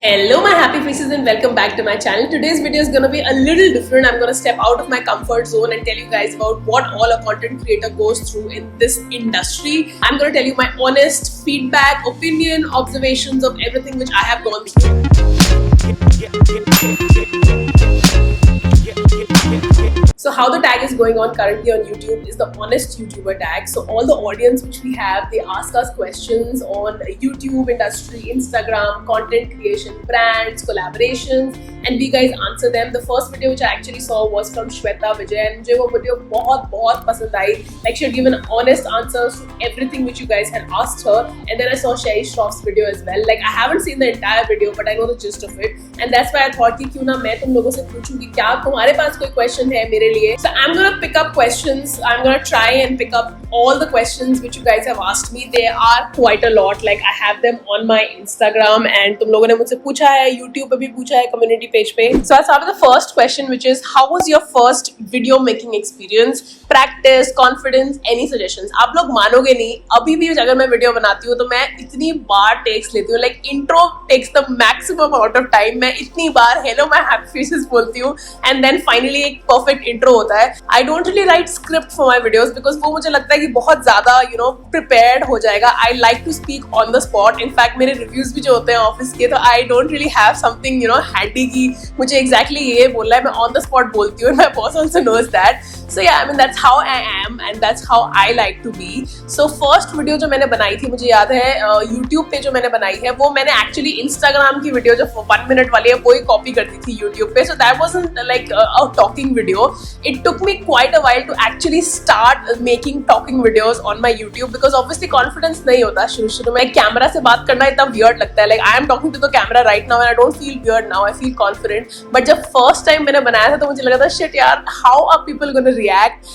Hello my happy faces and welcome back to my channel. Today's video is gonna be a little different. I'm gonna step out of my comfort zone and tell you guys about what all a content creator goes through in this industry. I'm gonna tell you my honest feedback, opinion, observations of everything which I have gone through. So how the tag is going on currently on YouTube is the honest YouTuber tag. So all the audience which we have, they ask us questions on YouTube industry, Instagram, content creation, brands, collaborations, and we guys answer them. The first video which I actually saw was from Shweta, Vijay, and मुझे वो video बहुत पसंद आई. Like she had given honest answers to everything which you guys had asked her. And then I saw Shroff's video as well. Like I haven't seen the entire video, but I know the gist of it. And that's why I thought कि क्यों ना मैं तुम लोगों से पूछूं कि क्या तुम्हारे पास कोई question है मेरे लिए. So I'm gonna pick up questions. I'm gonna try and pick up all the questions which you guys have asked me. They are quite a lot. Like I have them on my Instagram and तुम लोगों ने मुझसे पूछा है, YouTube पे भी पूछा है, community page पे. So I'll start with the first question, which is how was your first video making experience? Practice, confidence, any suggestions? आप लोग मानोगे नहीं, अभी भी अगर मैं वीडियो बनाती हूँ तो मैं इतनी बार टेक्स लेती हूँ. Like intro takes the maximum amount of time. मैं इतनी बार hello my happy faces बोलती हूँ and then finally एक perfect intro होता है. I don't really write script for my videos because वो मुझे लगता है कि बहुत ज़्यादा prepared हो जाएगा. I like to speak on the spot. In fact मेरे reviews भी जो होते हैं ऑफिस के, तो I don't really have something handy कि मुझे exactly ये बोलना है. मैं on the spot बोलती हूँ and my boss also knows that. So yeah, I mean that's how I am and that's how I like to be. So first video जो मैंने बनाई थी, मुझे याद है YouTube पे जो मैंने बनाई है, वो मैंने actually Instagram की वीडियो जो 1 minute वाली है वो ही कॉपी करती थी YouTube पे. So that wasn't like a talking video. It took me quite a while to actually start making talking videos on my YouTube because obviously confidence नहीं होता शुरू में. कैमरा से बात करना इतना weird लगता है. Like I am talking to the camera right now and I don't feel weird now. I feel confident. But जब first time मैंने बनाया था तो मुझे लगा था shit यार, how are people gonna react?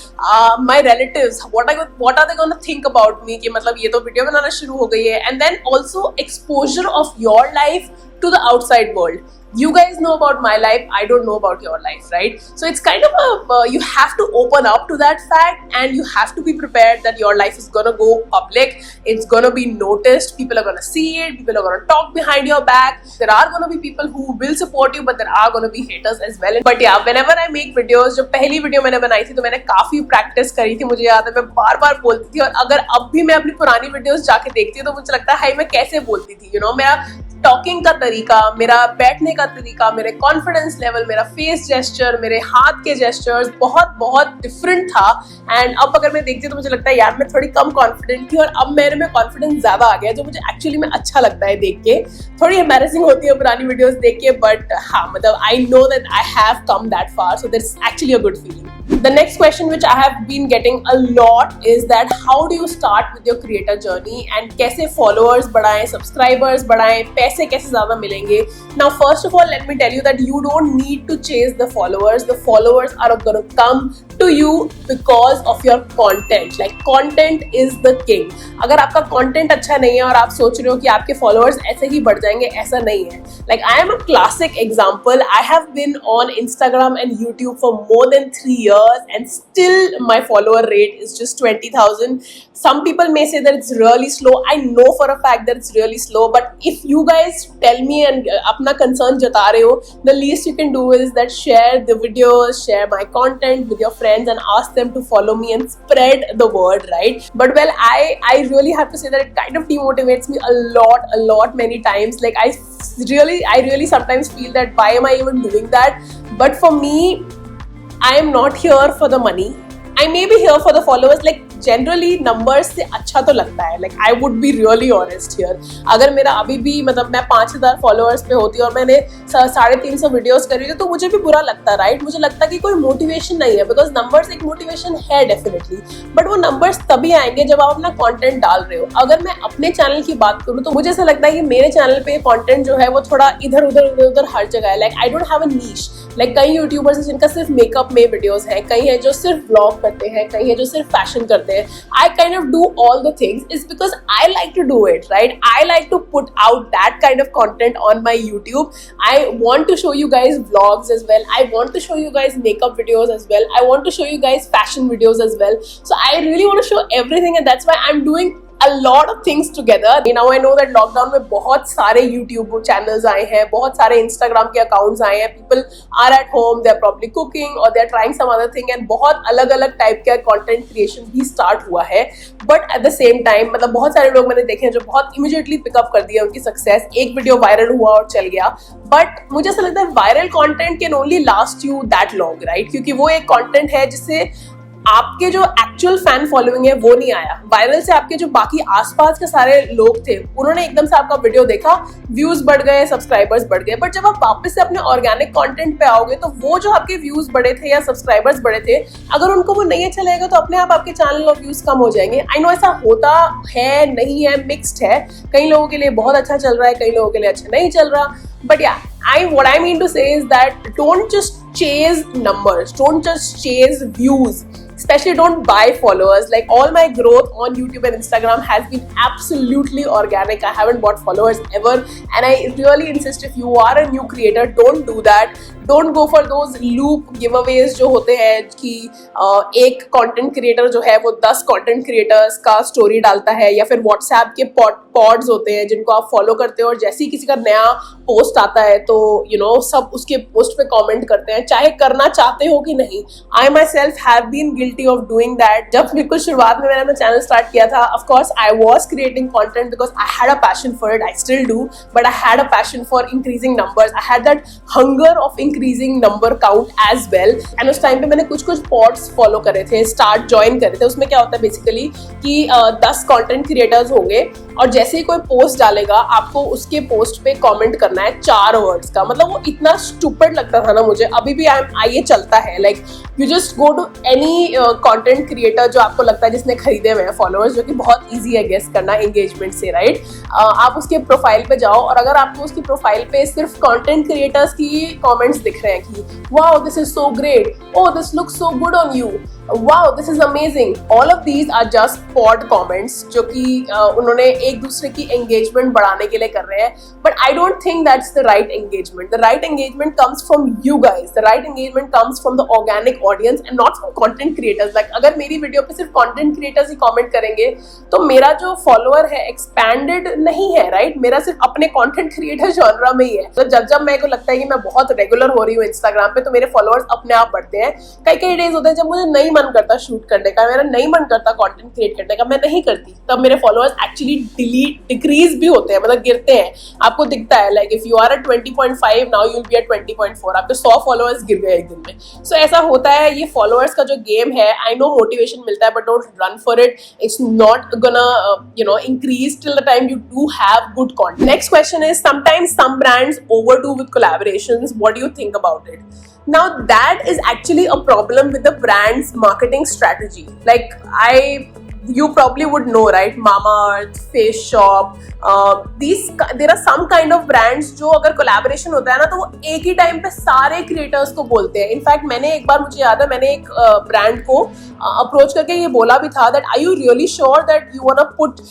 My relatives, what are they gonna think about me? कि मतलब ये तो वीडियो बनाना शुरू हो गई है. And then also exposure of your life to the outside world. You guys know about my life, I don't know about your life, right? So it's kind of you have to open up to that fact and you have to be prepared that your life is gonna go public, it's gonna be noticed, people are gonna see it, people are gonna talk behind your back, there are gonna be people who will support you but there are gonna be haters as well. But yeah, whenever I make videos, जो पहली video मैंने बनाई थी तो मैंने काफी practice करी थी. मुझे याद है मैं बार बोलती थी और अगर अब भी मैं अपनी पुरानी वीडियोस जाके देखती हूँ तो मुझे लगता है हाय मैं कैसे बोलती थी. मेरा टॉकिंग का तरीका, मेरा बैठने का तरीका, मेरे कॉन्फिडेंस लेवल, मेरा फेस जेस्चर, मेरे हाथ के जेस्चर्स बहुत डिफरेंट था. एंड अब अगर मैं देखती हूँ तो मुझे लगता है यार मैं थोड़ी कम कॉन्फिडेंट थी और अब मेरे में कॉन्फिडेंस ज्यादा आ गया, जो मुझे एक्चुअली में अच्छा लगता है देख के. थोड़ी एम्बैरेसिंग होती है पुरानी वीडियोस देख के, बट हाँ मतलब I know that I have come that far, so that's actually a good feeling. The next question which I have been getting a lot is that how do you start with your creator journey and कैसे followers बढ़ाएं, subscribers बढ़ाएं, पैसे कैसे ज़्यादा मिलेंगे. Now first of all let me tell you that you don't need to chase the followers. The followers are going to come to you because of your content. Like content is the king. अगर आपका content अच्छा नहीं है और आप सोच रहे हो कि आपके followers ऐसे ही बढ़ जाएंगे, ऐसा नहीं है. Like I am a classic example. I have been on Instagram and YouTube for more than 3 years. And still my follower rate is just 20,000. Some people may say that it's really slow. I know for a fact that it's really slow, but if you guys tell me and अपना concern जता रहे हो, the least you can do is that share the videos, share my content with your friends and ask them to follow me and spread the word, right? But well, I really have to say that it kind of demotivates me a lot many times. Like I really sometimes feel that why am I even doing that? But for me, I am not here for the money. I may be here for the followers. Like generally numbers से अच्छा तो लगता है. Like I would be really honest here. अगर मेरा अभी भी मतलब मैं 5,000 followers पे होती और मैंने 350 वीडियोस करी थी तो मुझे भी बुरा लगता, राइट? मुझे लगता कि कोई मोटिवेशन नहीं है, बिकॉज नंबर्स एक मोटिवेशन है डेफिनेटली, बट वो नंबर्स तभी आएंगे जब आप अपना कंटेंट डाल रहे हो. अगर मैं अपने चैनल की बात करूँ तो मुझे ऐसा लगता है कि मेरे चैनल पे कंटेंट जो है वो थोड़ा इधर उधर हर जगह है. Like I don't have a niche. Like कई यूट्यूबर्स हैं जिनका सिर्फ मेकअप में वीडियोस हैं, कई हैं जो सिर्फ व्लॉग करते हैं, कई हैं जो सिर्फ फैशन करते हैं. I kind of do all the things is because I like to do it, right? I like to put out that kind of content on my YouTube. I want to show you guys vlogs as well. I want to show you guys makeup videos as well. I want to show you guys fashion videos as well. So I really want to show everything, and that's why I'm doing a lot of things together. Now I know that lockdown में बहुत सारे YouTube channels आए हैं, बहुत सारे Instagram के accounts आए हैं. People are at home, they are probably cooking or they are trying some other thing, and बहुत अलग-अलग type का content creation भी start हुआ है. But at the same time, मतलब बहुत सारे लोग मैंने देखे हैं जो बहुत immediately pick up कर दिया उनकी success. एक video viral हुआ और चल गया. But मुझे ऐसा लगता है viral content can only last you that long, right? क्योंकि वो एक content है जिससे आपके जो एक्चुअल फैन फॉलोइंग है वो नहीं आया. वायरल से आपके जो बाकी आसपास के सारे लोग थे उन्होंने एकदम से आपका वीडियो देखा, व्यूज बढ़ गए, सब्सक्राइबर्स बढ़ गए. बट जब आप वापस से अपने ऑर्गेनिक कंटेंट पे आओगे तो वो जो आपके व्यूज बढ़े थे या सब्सक्राइबर्स बढ़े थे, अगर उनको वो नहीं अच्छा लगेगा तो अपने आप आपके चैनल और व्यूज कम हो जाएंगे. आई नो ऐसा होता है, नहीं है, मिक्स्ड है. कई लोगों के लिए बहुत अच्छा चल रहा है, कई लोगों के लिए अच्छा नहीं चल रहा. But yeah, what I mean to say is that don't just chase numbers, don't just chase views, especially don't buy followers. Like all my growth on YouTube and Instagram has been absolutely organic. I haven't bought followers ever, and I really insist if you are a new creator, don't do that. Don't go for those loop giveaways जो होते हैं कि एक content creator जो है वो 10 content creators का story डालता है, या फिर व्हाट्सएप के पॉड्स होते हैं जिनको आप फॉलो करते हो और जैसे ही किसी का नया पोस्ट आता है तो सब उसके पोस्ट पे कमेंट करते हैं, चाहे करना चाहते हो कि नहीं. I myself have been guilty of doing that. जब बिल्कुल शुरुआत में मैंने अपना चैनल स्टार्ट किया था, of course I was creating content because I had a passion for it. I still do, but I had a passion for increasing numbers. I had that hunger of increasing number count as well. And उस time पे मैंने कुछ pods follow करे थे, start join करे थे. उसमें क्या होता है बेसिकली कि 10 कंटेंट क्रिएटर्स होंगे और जैसे ही कोई पोस्ट डालेगा आपको उसके पोस्ट पे कमेंट करना है 4 वर्ड्स का. मतलब वो इतना स्टूपिड लगता था ना मुझे, अभी भी ये चलता है. Like you just go to any content creator जो आपको लगता है जिसने खरीदे हुए हैं फॉलोअर्स, जो कि बहुत ईजी है गेस करना एंगेजमेंट से, राइट? आप उसके प्रोफाइल पे जाओ और अगर आपको उसकी प्रोफाइल पे सिर्फ कंटेंट क्रिएटर्स की कमेंट्स दिख रहे हैं कि wow this is so great, oh this looks so good on you, wow this is amazing, all of these are just pod comments जो कि उन्होंने एक दूसरे की engagement बढ़ाने के लिए कर रहे हैं. But I don't think that's the right engagement. The right engagement comes from you guys. The right engagement comes from the organic audience and not from content creators. Like अगर मेरी वीडियो पे सिर्फ content creators ही comment करेंगे तो मेरा जो follower है expanded नहीं है, right? मेरा सिर्फ अपने content creator genre में ही है. तो जब मेरे को लगता है कि मैं बहुत regular हो रही हूँ Instagram पे तो मेरे followers अपने आप बढ़ते हैं. कई डेज होते हैं जब मुझे नहीं मन करता शूट करने का, मेरा नहीं मन करता कंटेंट क्रिएट करने का, मैं नहीं करती, तब मेरे फॉलोअर्स एक्चुअली डिक्रीज भी होते हैं, मतलब गिरते हैं. आपको दिखता है like if you are at 20.5 now you will be at 20.4, आपके 100 फॉलोअर्स गिर गए एक दिन में. सो ऐसा होता है, ये फॉलोअर्स का जो गेम है. आई नो मोटिवेशन मिलता है but don't run for it. It's not gonna increase till the time you do have good content. Next question is sometimes some brands overdo with collaborations, what do you think about it? Now that is actually a problem with the brand's marketing strategy. Like you probably would know, right? MAMAEARTH, Face Shop, there are some kind of brands जो अगर collaboration होता है ना तो वो एक ही time पे सारे क्रिएटर्स को बोलते हैं. इनफैक्ट मैंने एक बार, मुझे याद है, मैंने एक ब्रांड को अप्रोच करके ये बोला भी था that are you really sure that you wanna put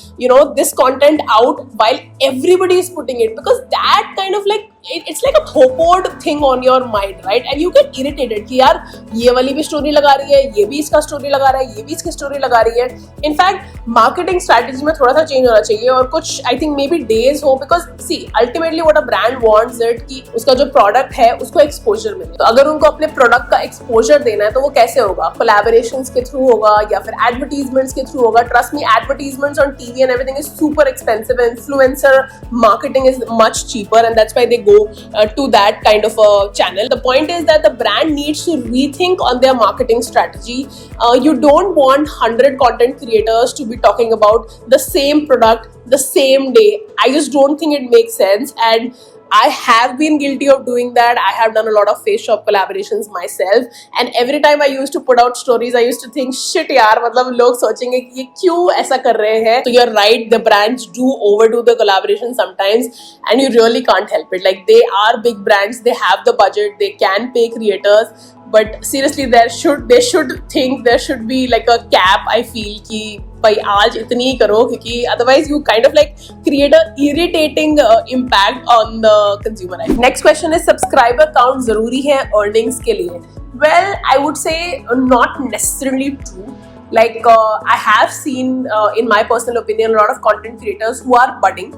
this content out while everybody is putting it, because that kind of like it's like a thopod thing on your mind, right? And you get irritated कि यार ये वाली भी story लगा रही है, ये भी इसका स्टोरी लगा रहा है, ये भी इसकी स्टोरी लगा रही है. इनफैक्ट मार्केटिंग स्ट्रेटेजी में थोड़ा सा चेंज होना चाहिए और कुछ I think maybe days हो, because see ultimately what a brand wants it कि उसका जो प्रोडक्ट है उसको एक्सपोजर मिले. तो अगर उनको अपने प्रोडक्ट का एक्सपोजर देना है तो वो कैसे होगा? कोलैबोरेशंस के थ्रू होगा या फिर एडवर्टीजमेंट्स के थ्रू होगा. Trust me, advertisements on TV and everything is super expensive. Influencer marketing is much cheaper and that's why they go to that kind of a channel. The point is that the brand needs to rethink on their marketing strategy. You don't want 100 content creators to be talking about the same product the same day. I just don't think it makes sense, and I have been guilty of doing that. I have done a lot of Face Shop collaborations myself, and every time I used to put out stories, I used to think, shit यार, मतलब लोग सोचेंगे कि ये क्यों ऐसा कर रहे हैं. So you're right, the brands do overdo the collaboration sometimes, and you really can't help it. Like they are big brands, they have the budget, they can pay creators, but seriously they should think there should be like a cap. I feel कि भाई आज इतनी ही करो, क्योंकि otherwise you kind of like create a irritating impact on the consumer life. Next question is subscriber count जरूरी है earnings के लिए? Well, I would say not necessarily true. Like I have seen, in my personal opinion, a lot of content creators who are budding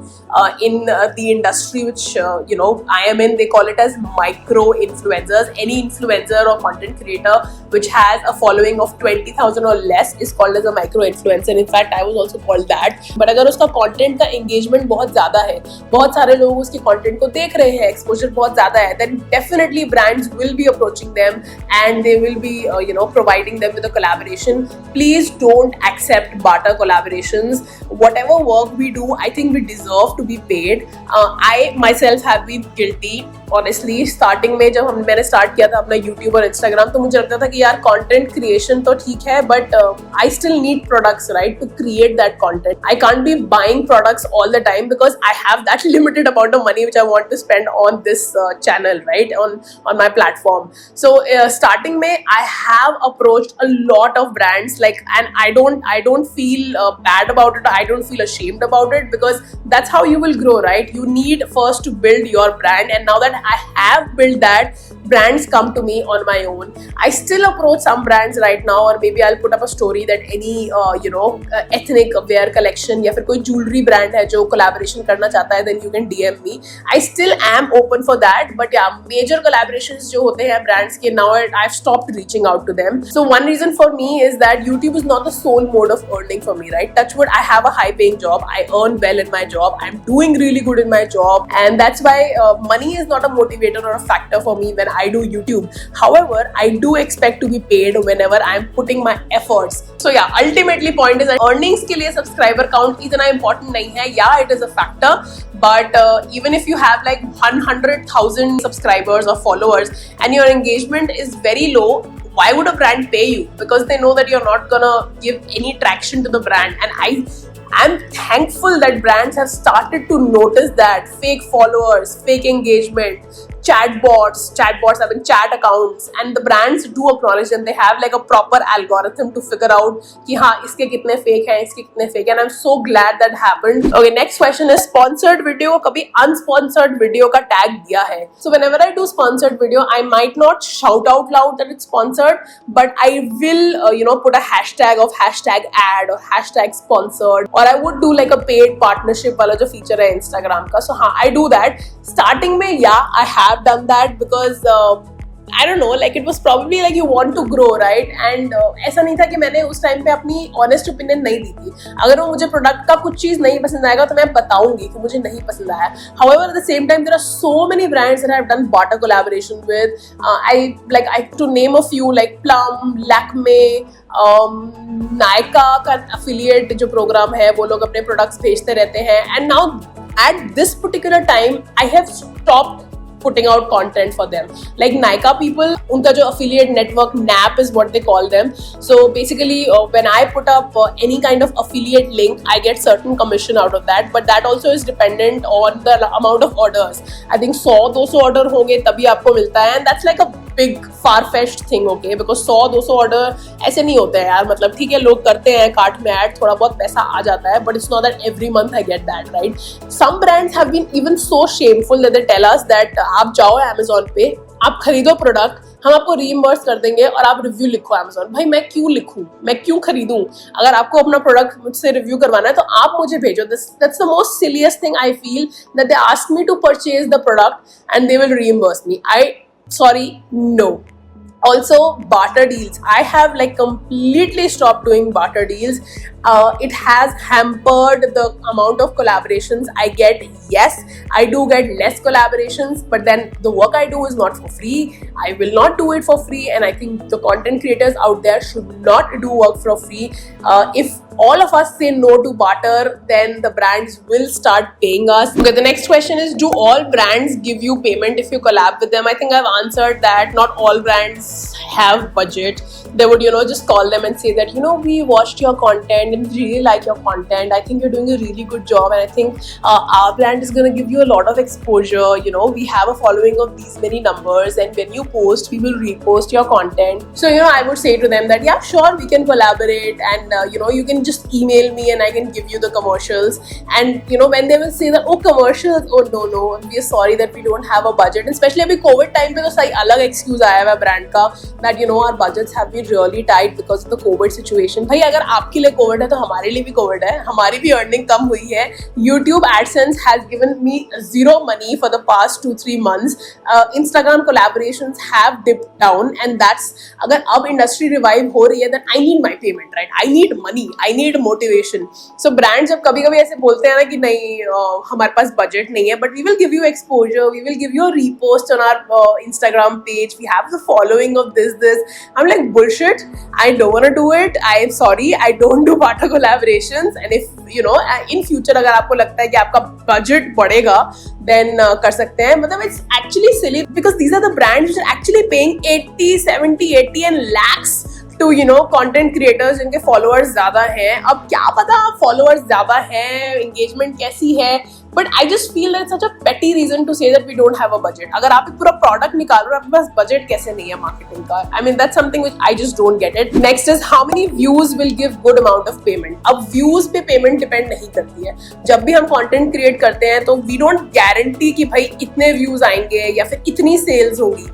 in the industry which I am in. They call it as micro influencers. Any influencer or content creator which has a following of 20,000 or less is called as a micro influencer. In fact, I was also called that. But अगर उसका content का engagement बहुत ज़्यादा है, बहुत सारे लोग उसके content को देख रहे हैं, exposure बहुत ज़्यादा है, then definitely brands will be approaching them and they will be providing them with a collaboration. Please don't accept barter collaborations. Whatever work we do, I think we deserve to be paid. I myself have been guilty. Honestly, starting में जब मैंने start किया था अपना YouTube और Instagram, तो मुझे लगता था कि यार content creation तो ठीक है, but I still need products, right, to create that content. I can't be buying products all the time because I have that limited amount of money which I want to spend on this channel, right, on my platform. So starting में I have approached a lot of brands, like, and I don't feel bad about it. I don't feel ashamed about it because that's how you will grow, right? You need first to build your brand, and now that I have built that, brands come to me on my own. I still approach some brands right now, or maybe I'll put up a story that any ethnic wear collection या फिर कोई jewelry brand है जो collaboration करना चाहता है, then you can DM me. I still am open for that, but yeah, major collaborations जो होते हैं brands के, now I've stopped reaching out to them. So one reason for me is that YouTube is not the sole mode of earning for me, right? Touch wood, I have a high paying job. I earn well in my job. I'm doing really good in my job, and that's why money is not a motivator or a factor for me when I do YouTube. However, I do expect to be paid whenever I'm putting my efforts. So yeah, ultimately point is that earnings के लिए subscriber count इतना important नहीं है. Yeah, it is a factor, but even if you have like 100,000 subscribers or followers and your engagement is very low, why would a brand pay you? Because they know that you're not gonna give any traction to the brand. And I'm thankful that brands have started to notice that fake followers, fake engagement, chatbots, I mean chat accounts, and the brands do acknowledge them. They have like a proper algorithm to figure out कि हाँ इसके कितने fake हैं, इसके कितने fake हैं, and I'm so glad that happened. Okay, next question is sponsored video कभी unsponsored video का tag दिया है? So whenever I do sponsored video, I might not shout out loud that it's sponsored, but I will put a hashtag of hashtag ad or hashtag sponsored, or I would do like a paid partnership वाला जो feature है Instagram का. So हाँ, I do that. Starting में yeah, I have done that because I don't know, like it was probably like you want to grow, right? And ऐसा नहीं था कि मैंने उस टाइम पे अपनी honest opinion नहीं दी थी. अगर वो मुझे product का कुछ चीज़ नहीं पसंद आएगा तो मैं बताऊंगी कि मुझे नहीं पसंद आया. However, at the same time, there are so many brands that I have done barter collaboration with. I to name a few, like Plum, Lakme, NYKAA का affiliate जो program है, वो लोग अपने products भेजते रहते हैं. And now at this particular time, I have stopped putting out content for them. Like NYKAA people, उनका जो affiliate network, NAP is what they call them. So basically, when I put up any kind of affiliate link, I get certain commission out of that. But that also is dependent on the amount of orders. I think 100-200 order होंगे तभी आपको मिलता है, and that's like a big far-fetched thing, okay? Because 100-200 order ऐसे नहीं होते हैं यार. मतलब ठीक है, लोग करते हैं कार्ट में ऐड, थोड़ा बहुत पैसा आ जाता है, but it's not that every month I get that, right? Some brands have been even so shameful that they tell us that आप जाओ Amazon पे, आप खरीदो प्रोडक्ट, हम आपको रीइंबर्स कर देंगे और आप रिव्यू लिखो Amazon. भाई मैं क्यों लिखूं, मैं क्यों खरीदूं? अगर आपको अपना प्रोडक्ट मुझसे रिव्यू करवाना है तो आप मुझे भेजो. That's the most silliest thing I feel, that they ask me to purchase the product and they will reimburse me. Sorry, no. Also, barter deals. I have like completely stopped doing barter deals. It has hampered the amount of collaborations I get. Yes, I do get less collaborations, but then the work I do is not for free. I will not do it for free, and I think the content creators out there should not do work for free. If all of us say no to barter, then the brands will start paying us. Okay, the next question is, do all brands give you payment if you collab with them? I think I've answered that. Not all brands have budget. They would, just call them and say that, we watched your content and really like your content. I think you're doing a really good job, and I think our brand is going to give you a lot of exposure. We have a following of these many numbers, and when you post, we will repost your content. So, I would say to them that, yeah, sure, we can collaborate, and, you can just email me and I can give you the commercials. And, when they will say that, oh, commercials, oh, no, we are sorry that we don't have a budget. And especially abhi COVID time pe to sahi alag excuse aaya hai brand ka that, our budgets have been been really tight because of the COVID situation. भाई अगर आपके लिए COVID है तो हमारे लिए भी COVID है, हमारी भी earning कम हुई है. YouTube Adsense has given me zero money for the past 2-3 months. Instagram collaborations have dipped down, and that's अगर अब industry revive हो रही है then I need my payment, right? I need money, I need motivation. So brands जब कभी-कभी ऐसे बोलते हैं ना कि नहीं हमारे पास budget नहीं है, but we will give you exposure, we will give you a repost on our Instagram page, we have the following of this. I'm like, bullshit, I don't want to do it, I'm sorry, I don't do partner collaborations. And if you know in future अगर आपको लगता है कि आपका budget बढ़ेगा then कर सकते हैं. मतलब it's actually silly because these are the brands which are actually paying 80, 70, 80 and lakhs to content creators जिनके followers ज़्यादा हैं. अब क्या पता followers ज़्यादा हैं, engagement कैसी है, but I just feel that it's such a petty reason to say that we don't have a budget. अगर आप एक पूरा product निकाल रहे हो, आपके पास budget कैसे नहीं है marketing का? I mean that's something which I just don't get it. Next is how many views will give good amount of payment. अब views पे payment depend नहीं करती है. जब भी हम content create करते हैं तो we don't guarantee कि भाई इतने views आएंगे या फिर इतनी sales होगी.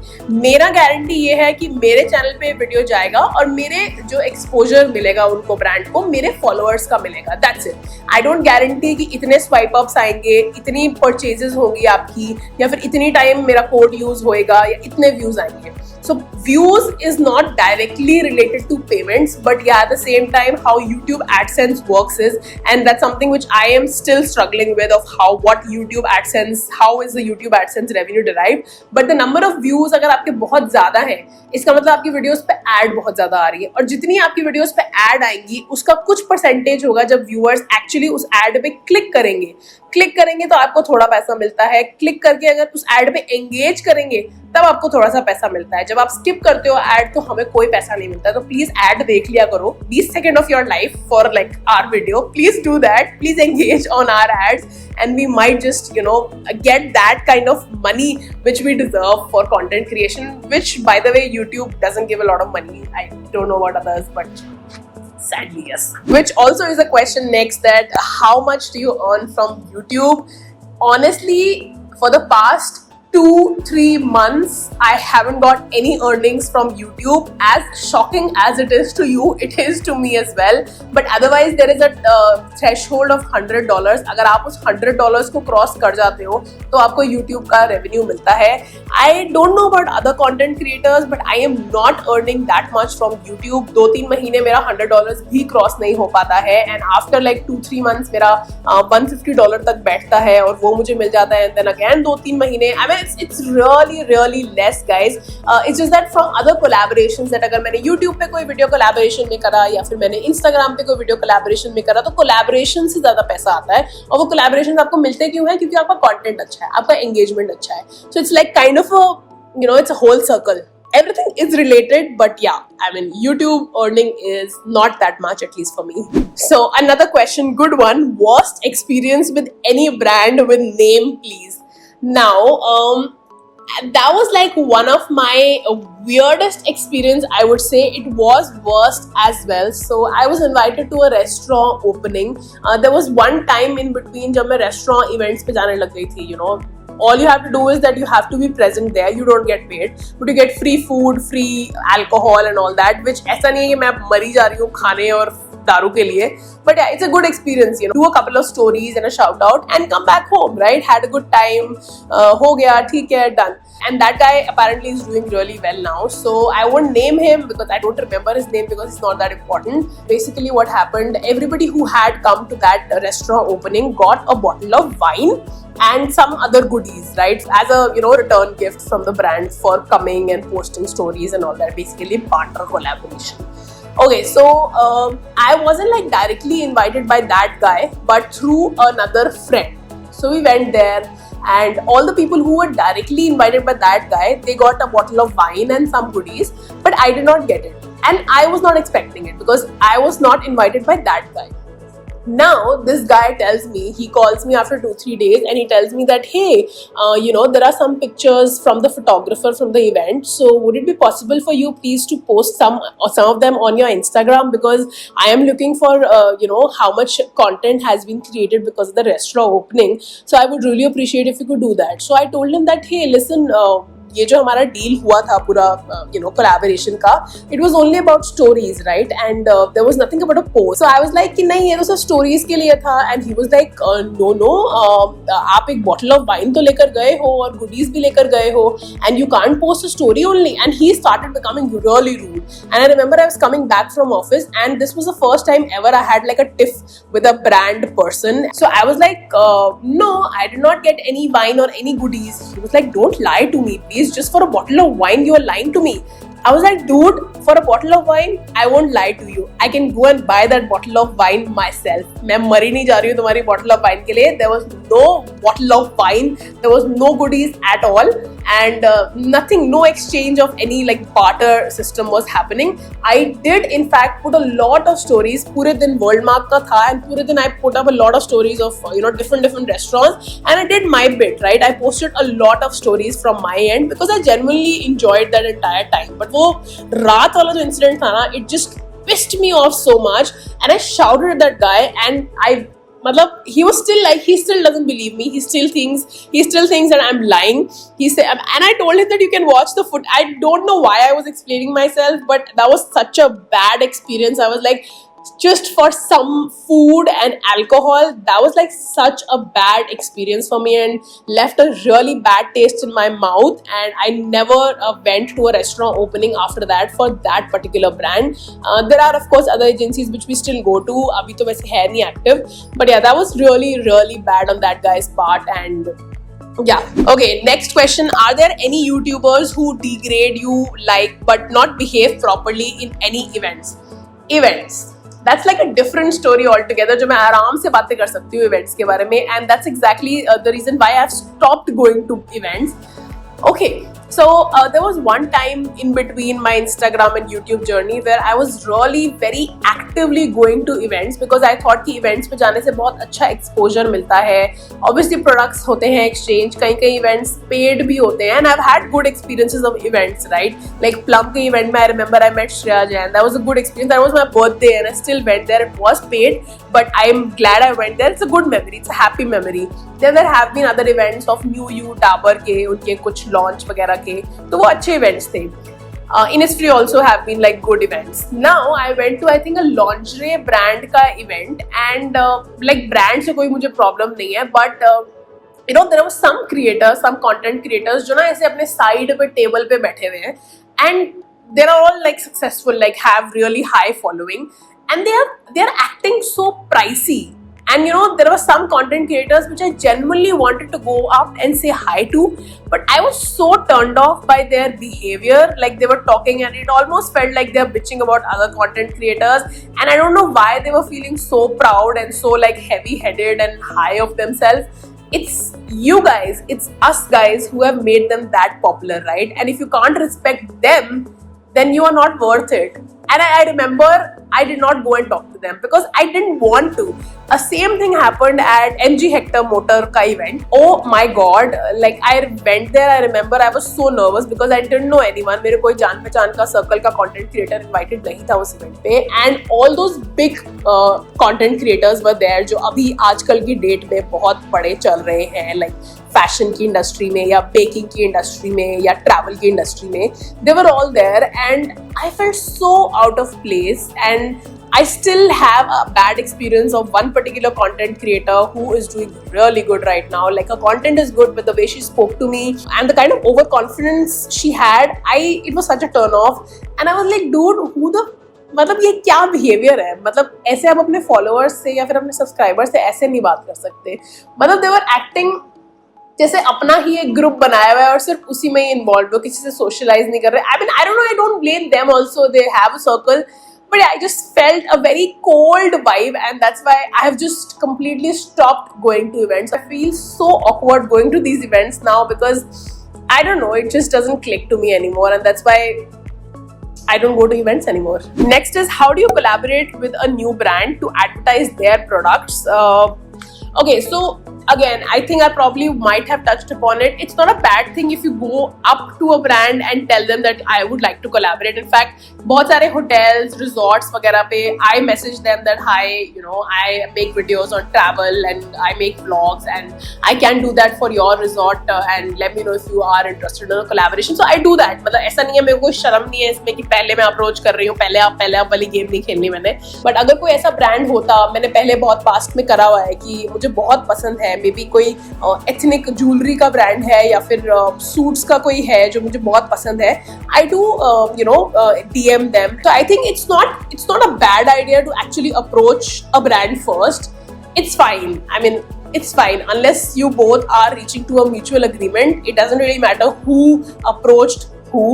मेरा guarantee ये है कि मेरे channel पे video जाएगा और मेरे जो exposure मिलेगा उनको brand को मेरे followers का मिलेगा. That's it. I don't guarantee कि इतने swipe ups आएंगे, इतनी परचेजेस होगी आपकी या फिर इतनी टाइम मेरा कोड यूज होएगा या इतने व्यूज आएंगे. So views is not directly related to payments, but yeah, at the same time, how YouTube AdSense works is, and that's something which I am still struggling with of what YouTube AdSense, how is the YouTube AdSense revenue derived. But the number of views अगर आपके बहुत ज़्यादा हैं, इसका मतलब आपकी videos पे ad बहुत ज़्यादा आ रही है, और जितनी आपकी वीडियोस पे ad आएंगी उसका कुछ परसेंटेज होगा जब व्यूअर्स एक्चुअली उस ad पे क्लिक करेंगे तो आपको थोड़ा पैसा मिलता है. क्लिक करके अगर उस ad पे एंगेज करेंगे तब आपको थोड़ा सा पैसा मिलता है. जब आप स्किप करते हो ad तो हमें कोई पैसा नहीं मिलता. तो प्लीज ad देख लिया करो 20 second of your life for like our video. Please do that, please engage on our ads and we might just get that kind of money which we deserve for content creation, which by the way YouTube doesn't give a lot of money. I don't know about others, but sadly yes. Which also is a question next, that how much do you earn from YouTube? Honestly, for the past 2-3 months I haven't got any earnings from YouTube. As shocking as it is to you, it is to me as well. But otherwise there is a threshold of $100. अगर आप उस $100 को cross कर जाते हो तो आपको YouTube का रेवेन्यू मिलता है. I don't know about other content creators, but I am not earning that much from YouTube. 2-3 महीने मेरा $100 भी क्रॉस नहीं हो पाता है, and after like 2-3 months मेरा $150 तक बैठता है और वो मुझे मिल जाता है. Then again 2-3 महीने, I mean it's really less guys. It's just that from other collaborations, that अगर मैंने YouTube पे कोई वीडियो कोलैबोरेशन में करा या फिर मैंने Instagram पे कोई वीडियो कोलैबोरेशन में करा तो कोलैबोरेशन से ज्यादा पैसा आता है. और वो कोलैबोरेशन आपको मिलते क्यों है? क्योंकि आपका कंटेंट अच्छा है, आपका एंगेजमेंट अच्छा है. So it's like kind of a it's a whole circle. Everything is related, but yeah, I mean YouTube earning is not that much, at least for me. So another question, good one. Worst experience with any brand with name, please. Now that was like one of my weirdest experience. I would say it was worst as well. So I was invited to a restaurant opening. There was one time in between जब मैं restaurant events पे जाने लग गई थी. All you have to do is that you have to be present there. You don't get paid, but you get free food, free alcohol and all that. Which ऐसा नहीं है कि मैं मरी जा रही हूँ खाने और दारू के लिए. But yeah, it's a good experience. Do a couple of stories and a shout out and come back home, right? Had a good time. हो गया, ठीक है, done. And that guy apparently is doing really well now. So I won't name him because I don't remember his name because it's not that important. Basically what happened, everybody who had come to that restaurant opening got a bottle of wine and some other goodies, right? As a return gift from the brand for coming and posting stories and all that. Basically partner collaboration. Okay, so I wasn't like directly invited by that guy, but through another friend. So we went there, and all the people who were directly invited by that guy, they got a bottle of wine and some goodies, but I did not get it. And I was not expecting it because I was not invited by that guy. Now this guy tells me, he calls me after 2-3 days and he tells me that, hey, there are some pictures from the photographer from the event, so would it be possible for you please to post some of them on your Instagram, because I am looking for how much content has been created because of the restaurant opening, so I would really appreciate if you could do that. So I told him that, hey, listen, ये जो हमारा deal हुआ था पूरा collaboration का, it was only about stories, right? And there was nothing about a post. So I was like कि नहीं, ये तो सब stories के लिए था. And he was like no, आप एक bottle of wine तो लेकर गए हो और goodies भी लेकर गए हो, and you can't post a story only. And he started becoming really rude. And I remember I was coming back from office, and this was the first time ever I had like a tiff with a brand person. So I was like no, I did not get any wine or any goodies. He was like, don't lie to me please, just for a bottle of wine you are lying to me. I was like, dude, for a bottle of wine, I won't lie to you. I can go and buy that bottle of wine myself. मैं मरी नहीं जा रही हूँ तुम्हारी bottle of wine के लिए. There was no bottle of wine. There was no goodies at all, and nothing, no exchange of any like barter system was happening. I did in fact put a lot of stories. पूरे दिन World Mark का था, and पूरे दिन I put up a lot of stories of different restaurants, and I did my bit, right? I posted a lot of stories from my end because I genuinely enjoyed that entire time. But वो रात वाला जो incident था ना, it just pissed me off so much, and I shouted at that guy, and he was still like, he still doesn't believe me. He still thinks that I'm lying. He said, and I told him that you can watch the foot. I don't know why I was explaining myself, but that was such a bad experience. I was like, just for some food and alcohol, that was like such a bad experience for me and left a really bad taste in my mouth. And I never went to a restaurant opening after that for that particular brand. There are of course other agencies which we still go to. Abhi to वैसे है नहीं active, but yeah, that was really bad on that guy's part. And yeah, okay, next question. Are there any YouTubers who degrade you like but not behave properly in any events? That's like a different story altogether, जो मैं आराम से बातें कर सकती हूँ events के बारे में, and that's exactly the reason why I've stopped going to events. Okay, so there was one time in between my Instagram and YouTube journey where I was really very actively going to events because I thought कि events पे जाने से बहुत अच्छा exposure मिलता है. Obviously products होते हैं exchange, कई events paid भी होते हैं, and I've had good experiences of events, right? Like Plum के event में I remember I met Shweta, and that was a good experience. That was my birthday and I still went there. It was paid, but I'm glad I went there. It's a good memory. It's a happy memory. Then there have been other events of New You, Dabur के, उनके कुछ launch वगैरह के, तो वो अच्छे events थे. Innisfree also have been like good events. Now I went to I think a lingerie brand का event, and like brand से कोई मुझे problem नहीं है, but there were some creators, some content creators जो ना ऐसे अपने side पे table पे बैठे हुए हैं, and they are all like successful, like have really high following, and they are acting so pricey. And there were some content creators which I genuinely wanted to go up and say hi to, but I was so turned off by their behavior. Like they were talking and it almost felt like they're bitching about other content creators, and I don't know why they were feeling so proud and so like heavy-headed and high of themselves. It's you guys, it's us guys who have made them that popular, right? And if you can't respect them, then you are not worth it. And I remember I did not go and talk to them because I didn't want to. A same thing happened at MG Hector Motor ka event. Oh my god, like I went there. I remember I was so nervous because I didn't know anyone. मेरे कोई जान पहचान का circle का content creator invited नहीं था उस event पे, and all those big content creators were there जो अभी आजकल की date में बहुत बड़े चल रहे हैं, like फैशन की इंडस्ट्री में या बेकिंग की इंडस्ट्री में या ट्रैवल की इंडस्ट्री में. They were all there and I felt so out of place, and I still have a bad experience of one particular content creator who is doing really good right now. Like her content is good, but the way she spoke to me and the kind of overconfidence she had, it was such a turn off. And I was like, dude, मतलब ये क्या behaviour है? मतलब ऐसे आप अपने followers से या फिर अपने सब्सक्राइबर्स से ऐसे नहीं बात कर सकते. मतलब they were acting जैसे अपना ही एक ग्रुप बनाया हुआ है और सिर्फ उसी में ही इन्वॉल्व हो, किसी से सोशलाइज नहीं कर रहे. I mean, I don't know, I don't blame them also, they have a circle, but I just felt a very cold vibe, and that's why I have just completely stopped going to events. I feel so awkward going to these events now because I don't know, it just doesn't click to me anymore, and that's why I don't go to events anymore. Next is, how do you collaborate with a new brand to advertise their products? Okay, so again, I think I probably might have touched upon it. It's not a bad thing if you go up to a brand and tell them that I would like to collaborate. In fact, बहुत सारे hotels, resorts वगैरह पे I message them that hi, you know, I make videos on travel and I make vlogs and I can do that for your resort and let me know if you are interested in a collaboration. So I do that. मतलब ऐसा नहीं है, मेरे को शर्म नहीं है इसमें कि पहले मैं अप्रोच कर रही हूँ, पहले आप वाली गेम नहीं खेलनी मैंने. बट अगर कोई ऐसा ब्रांड होता, मैंने पहले बहुत पास्ट में करा हुआ है कि मुझे बहुत पसंद है, मे बी कोई एथनिक ज्वेलरी का ब्रांड है या फिर सूट्स का कोई है जो मुझे बहुत पसंद है, I do DM them. So I think it's not a bad idea to actually approach a brand first. It's fine. I mean, it's fine unless you both are reaching to a mutual agreement. It doesn't really matter who approached who.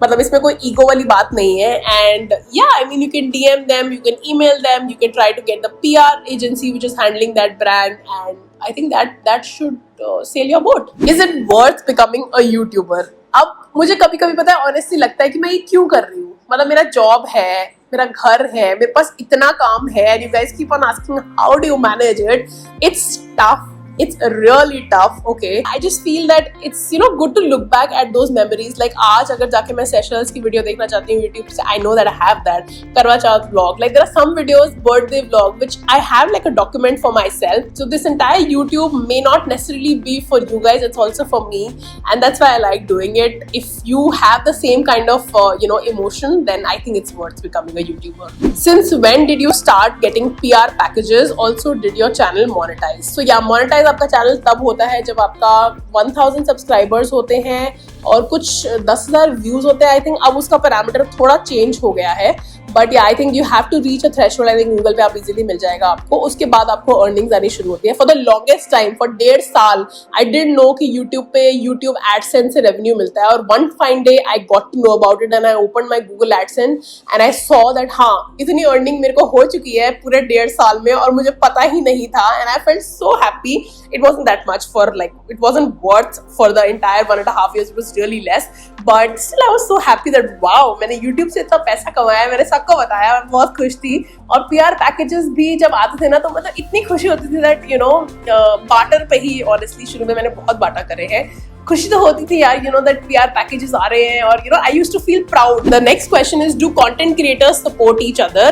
मतलब इसमें कोई ego वाली बात नहीं है. And yeah, I mean, you can DM them, you can email them, you can try to get the PR agency which is handling that brand, and I think that should sail your boat. Is it worth becoming a YouTuber? अब मुझे कभी कभी पता है, honestly लगता है कि मैं ये क्यों कर रही हूँ. मतलब मेरा जॉब है, मेरा घर है, मेरे पास इतना काम है, and you guys keep on asking how do you manage it. It's tough. It's really tough, okay. I just feel that it's, you know, good to look back at those memories. Like आज अगर जाके मैं sessionals की video देखना चाहती हूँ YouTube से, I know that I have that करवा चौथ vlog. Like there are some videos, birthday vlog, which I have like a document for myself. So this entire YouTube may not necessarily be for you guys. It's also for me, and that's why I like doing it. If you have the same kind of emotion, then I think it's worth becoming a YouTuber. Since when did you start getting PR packages? Also, did your channel monetize? So yeah, monetize आपका channel तब होता है जब आपका 1000 subscribers होते हैं और कुछ 10,000 व्यूज होते हैं. आई थिंक अब उसका पैरामीटर थोड़ा चेंज हो गया है, but yeah I think you have to reach a threshold. I think Google पे आप इजीली मिल जाएगा आपको. उसके बाद आपको अर्निंग्स आनी शुरू होती है. For the longest time, for 1.5 साल, आई डिडंट नो कि यूट्यूब पे यूट्यूब एडसेंस से रेवेन्यू मिलता है. और one fine day I got to know about it and I open my Google AdSense and I saw that हाँ, इतनी earning मेरे को हो चुकी है पूरे 1.5 साल में और मुझे पता ही नहीं था. And I felt so happy. It wasn't that much for it wasn't worth for the entire 1.5 years. It was really less, but still I was so happy that wow, मैंने YouTube से इतना पैसा कमाया, मैंने सबको बताया, मैं बहुत खुश थी. और PR पैकेजेस भी जब आते थे ना, तो मतलब इतनी खुशी होती थी that बाटर पे ही honestly शुरू में मैंने बहुत बाटा करे हैं. खुशी तो होती थी यार, that PR packages आ रहे हैं और I used to feel proud. The next question is, do content creators support each other?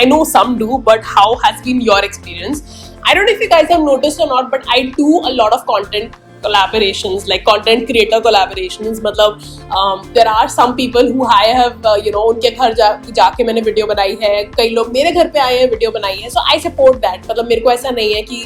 I know some do, but how has been your experience? I don't know if you guys have noticed or not, but I do a lot of content collaborations, like content creator collaborations. मतलब there are some people who I have उनके घर जाके मैंने video बनाई है, कई लोग मेरे घर पे आए हैं वीडियो बनाई है. So I support that. मतलब मेरे को ऐसा नहीं है कि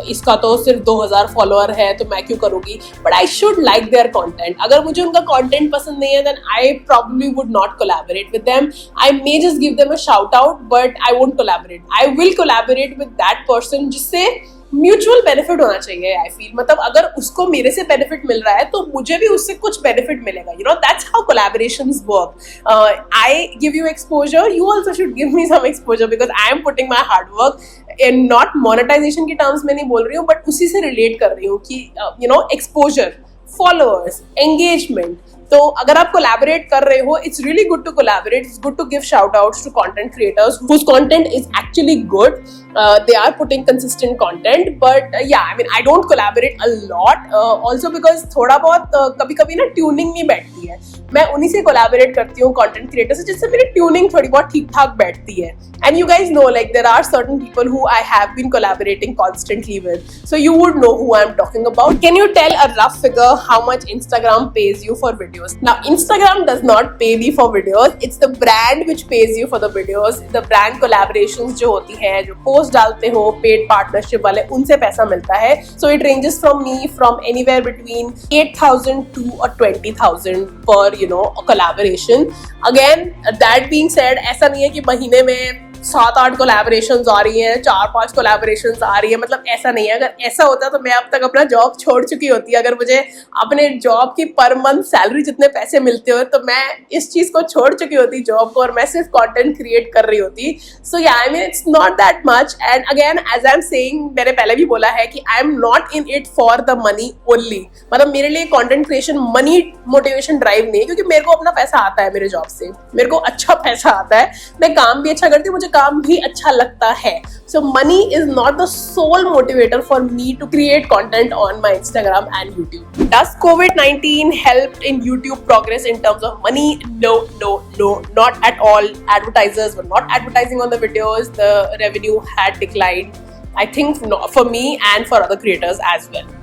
इसका तो सिर्फ 2000 फॉलोअर है तो मैं क्यों करूँगी. But I should like their content. अगर मुझे उनका कंटेंट पसंद नहीं है, then I probably would not collaborate with them. I may just give them a shout out, but I won't collaborate. I will collaborate with that person जिससे mutual benefit होना चाहिए. I feel मतलब अगर उसको मेरे से बेनिफिट मिल रहा है तो मुझे भी उससे कुछ बेनिफिट मिलेगा. That's how collaborations work. I give you exposure, you also should give me some exposure because I am putting my hard work. In not monetization के टर्म्स में नहीं बोल रही हूँ, बट उसी से रिलेट कर रही हूँ कि एक्सपोजर, फॉलोअर्स, एंगेजमेंट. तो अगर आप कोलैबोरेट कर रहे हो, it's really good to collaborate. It's good to give shout outs to content creators whose content is actually good. They are putting consistent content, but yeah, I mean, I don't collaborate a lot. Also because थोड़ा बहुत कभी-कभी ना tuning नहीं बैठती है. मैं उन्हीं से कोलैबोरेट करती हूँ कंटेंट क्रिएटर से जिससे मेरी ट्यूनिंग थोड़ी बहुत ठीक-ठाक बैठती है. And you guys know, like there are certain people who I have been collaborating constantly with. So you would know who I'm talking about. Can you tell a rough figure how much Instagram pays you for videos? Now, Instagram does not pay me for videos. It's the brand which pays you for the videos. The brand collaborations जो होती हैं, जो post डालते हो, paid partnership वाले, उनसे पैसा मिलता है. So it ranges from me from anywhere between 8,000 to 20,000 per a collaboration. Again, that being said, ऐसा नहीं है कि महीने में 7-8 कोलैबोरेशंस आ रही हैं, 4-5 कोलैबोरेशंस आ रही है. मतलब ऐसा नहीं है. अगर ऐसा होता तो मैं अब तक अपना जॉब छोड़ चुकी होती. अगर मुझे अपने जॉब की पर मंथ सैलरी जितने पैसे मिलते हो तो मैं इस चीज़ को छोड़ चुकी होती, जॉब को, और मैं सिर्फ कंटेंट क्रिएट कर रही होती. So yeah I mean it's not that much. And again as I am saying, मैंने पहले भी बोला है कि I am not in it for the money only. मतलब मेरे लिए content creation money motivation drive नहीं है, क्योंकि मेरे को अपना पैसा आता है मेरे जॉब से, मेरे को अच्छा पैसा आता है, मैं काम भी अच्छा करती हूँ, मुझे काम भी अच्छा लगता है. So money is not the sole motivator for me to create content on my Instagram and YouTube. Does COVID-19 help in YouTube progress in terms of money? No, not at all. Advertisers were not advertising on the videos. The revenue had declined. I think for me and for other creators as well.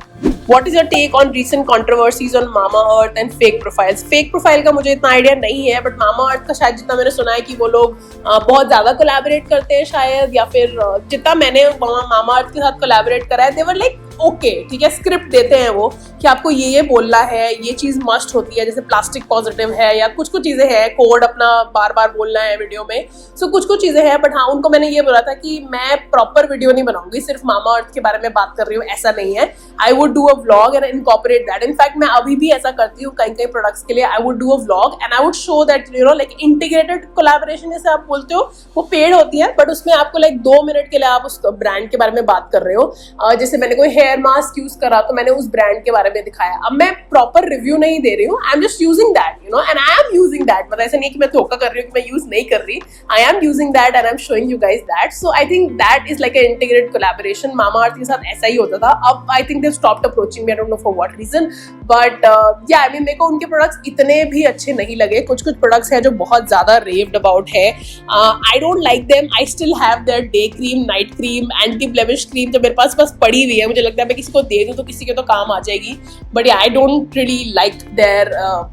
What is your take on recent controversies on MAMAEARTH and fake profiles? Fake profile का मुझे इतना idea नहीं है, but MAMAEARTH का शायद जितना मैंने सुना है कि वो लोग बहुत ज़्यादा कोलैबोरेट करते हैं शायद, या फिर जितना मैंने MAMAEARTH के साथ कोलैबोरेट करा है, दे वर लाइक ओके, ठीक है, स्क्रिप्ट देते हैं वो कि आपको ये बोलना है, ये चीज़ मस्ट होती है, जैसे प्लास्टिक पॉजिटिव है या कुछ चीज़ें हैं, कोड अपना बार बार बोलना है वीडियो में. सो कुछ चीज़ें हैं, बट हाँ उनको मैंने ये बोला था कि मैं प्रॉपर वीडियो नहीं बनाऊंगी, सिर्फ MAMAEARTH के बारे में बात कर रही हूँ, ऐसा नहीं है. I would do a vlog and incorporate that. In fact मैं अभी भी ऐसा करती हूँ कई प्रोडक्ट्स के लिए. I would do a vlog and I would show that you know like integrated collaboration जैसे आप बोलते हो, वो पेड होती है, बट उसमें आपको लाइक 2 मिनट के लिए आप उस ब्रांड के बारे में बात कर रहे हो. जैसे मैंने कोई हेयर मास्क यूज करा तो मैंने उस ब्रांड के बारे में दिखाया. अब मैं प्रॉपर रिव्यू नहीं दे रही हूँ, I am just using that, you know, and I am using that. मतलब ऐसा नहीं कि मैं धोखा कर रही हूँ कि मैं यूज नहीं कर रही. I am using that and I am showing you guys that. So I think that is like an integrated collaboration. MAMAEARTH के साथ ऐसा ही होता था. अब I think they stopped approaching me, I don't know for what reason, but yeah I mean मेरे को उनके प्रोडक्ट्स इतने भी अच्छे नहीं लगे. कुछ प्रोडक्ट्स हैं जो बहुत ज्यादा रेव्ड अबाउट है. I don't like them. I still have their day cream, night cream, anti blemish cream जो मेरे पास बस पड़ी हुई है. मुझे लगता है मैं किसी को दे दूं तो किसी के तो काम आ जाएगी, but yeah, I don't really like their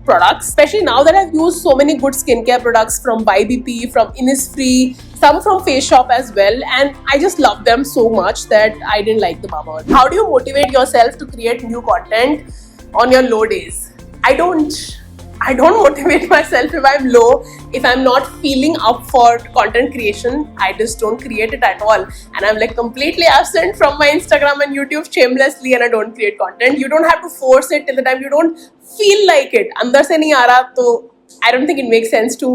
products, especially now that I've used so many good skincare products from YBP, from Innisfree, some from Face Shop as well, and I just love them so much that I didn't like the MAMAEARTH. How do you motivate yourself to create new content on your low days? I don't motivate myself if I'm low. If I'm not feeling up for content creation, I just don't create it at all. And I'm like completely absent from my Instagram and YouTube shamelessly, and I don't create content. You don't have to force it till the time you don't feel like it. अंदर से नहीं आ रहा तो I don't think it makes sense to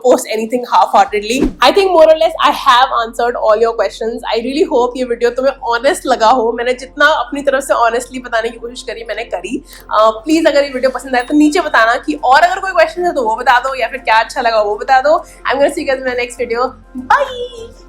post anything half-heartedly. I think more or less I have answered all your questions. I really hope ये video तुम्हें honest लगा हो. मैंने जितना अपनी तरफ से honestly बताने की कोशिश करी मैंने करी. प्लीज अगर ये वीडियो पसंद आए तो नीचे बताना कि और अगर कोई क्वेश्चन है तो वो बता दो, या फिर क्या अच्छा लगा वो बता दो. I'm gonna see you guys in my next video. Bye.